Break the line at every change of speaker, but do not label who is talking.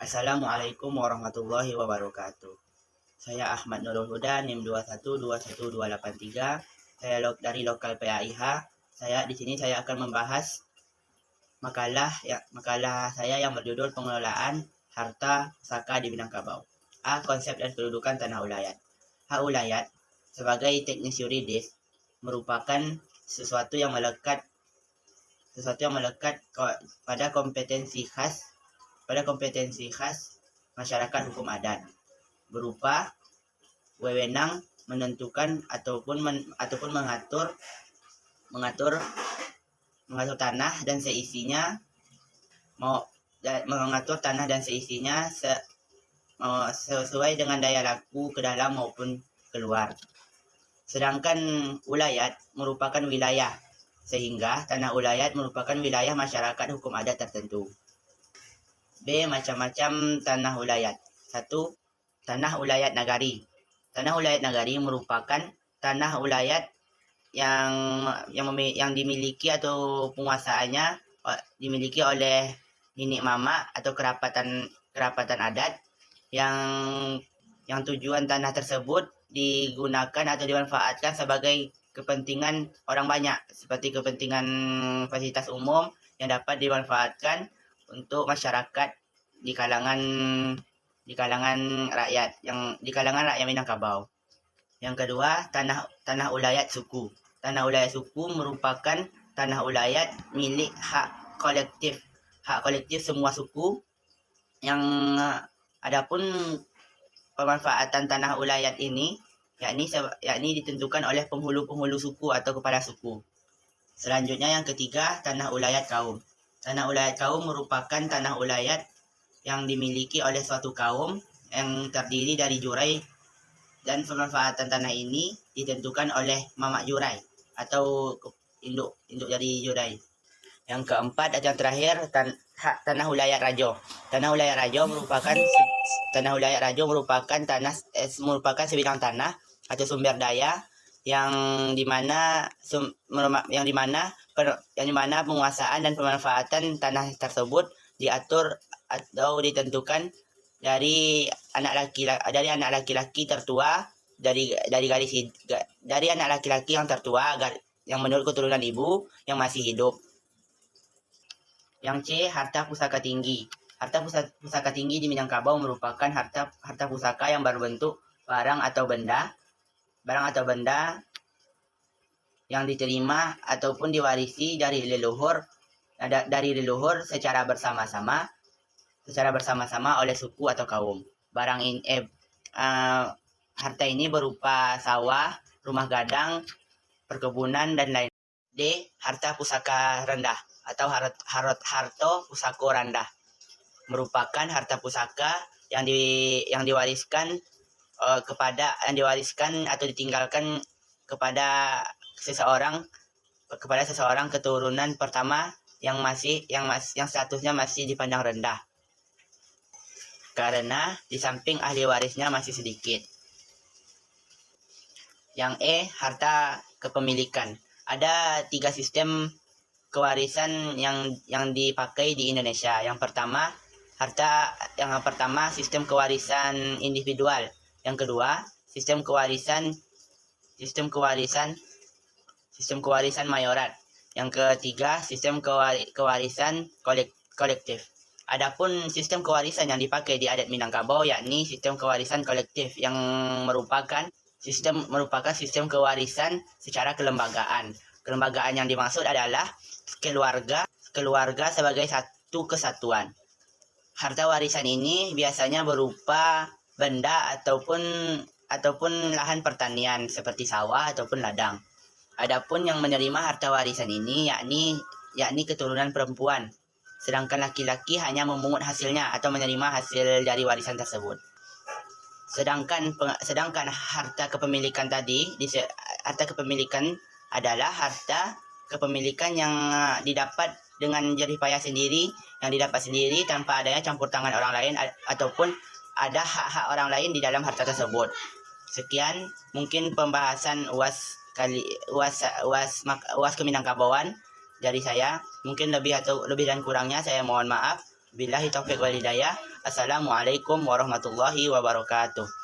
Assalamualaikum warahmatullahi wabarakatuh. Saya Ahmad Nurul Huda, NIM 2121283. Saya dari lokal PAIH. Di sini saya akan membahas makalah saya yang berjudul pengelolaan harta pusaka di Minangkabau. Konsep dan kedudukan tanah ulayat. Hak ulayat sebagai teknis yuridis merupakan sesuatu yang melekat pada kompetensi khas masyarakat hukum adat, berupa wewenang menentukan ataupun mengatur tanah dan seisinya, sesuai dengan daya laku ke dalam maupun keluar. Sedangkan ulayat merupakan wilayah, sehingga tanah ulayat merupakan wilayah masyarakat hukum adat tertentu. B. Macam-macam tanah ulayat. 1. Tanah ulayat nagari. Tanah ulayat nagari merupakan tanah ulayat yang dimiliki atau penguasaannya dimiliki oleh nenek mama atau kerapatan adat yang tujuan tanah tersebut digunakan atau dimanfaatkan sebagai kepentingan orang banyak, seperti kepentingan fasilitas umum yang dapat dimanfaatkan untuk masyarakat di kalangan rakyat Minangkabau. Yang kedua, tanah ulayat suku. Tanah ulayat suku merupakan tanah ulayat milik hak kolektif semua suku, yang adapun pemanfaatan tanah ulayat ini yakni ditentukan oleh penghulu suku atau kepala suku. Selanjutnya yang ketiga, tanah ulayat kaum. Tanah ulayat kaum merupakan tanah ulayat yang dimiliki oleh suatu kaum yang terdiri dari jurai, dan pemanfaatan tanah ini ditentukan oleh mamak jurai atau induk dari jurai. Yang keempat atau yang terakhir, tanah ulayat rajo. Tanah ulayat rajo merupakan sebidang tanah atau sumber daya yang dimana penguasaan dan pemanfaatan tanah tersebut diatur atau ditentukan dari anak laki-laki tertua, dari anak laki-laki yang tertua yang menurut keturunan ibu yang masih hidup. Yang C. Harta pusaka tinggi. Harta pusaka tinggi di Minangkabau merupakan harta pusaka yang berbentuk barang atau benda yang diterima ataupun diwarisi dari leluhur secara bersama-sama oleh suku atau kaum. Harta ini berupa sawah, rumah gadang, perkebunan, dan lain. D. Harta pusaka rendah atau harto pusako rendah merupakan harta pusaka yang diwariskan atau ditinggalkan kepada seseorang keturunan pertama yang statusnya masih dipandang rendah, karena di samping ahli warisnya masih sedikit. Yang E. Harta kepemilikan. Ada 3 sistem kewarisan yang dipakai di Indonesia. Yang pertama sistem kewarisan individual. Yang kedua, sistem kewarisan mayorat. Yang ketiga, sistem kewarisan kolektif. Adapun sistem kewarisan yang dipakai di adat Minangkabau yakni sistem kewarisan kolektif, yang merupakan sistem kewarisan secara kelembagaan. Kelembagaan yang dimaksud adalah keluarga sebagai satu kesatuan. Harta warisan ini biasanya berupa benda ataupun lahan pertanian seperti sawah ataupun ladang. Adapun yang menerima harta warisan ini yakni keturunan perempuan, sedangkan laki-laki hanya memungut hasilnya atau menerima hasil dari warisan tersebut. Sedangkan harta kepemilikan adalah harta kepemilikan yang didapat dengan jerih payah sendiri, yang didapat sendiri tanpa adanya campur tangan orang lain ataupun ada hak-hak orang lain di dalam harta tersebut. Sekian mungkin pembahasan UAS Keminangkabauan dari saya. Mungkin lebih dan kurangnya saya mohon maaf. Billahi taufiq wal hidayah. Assalamualaikum warahmatullahi wabarakatuh.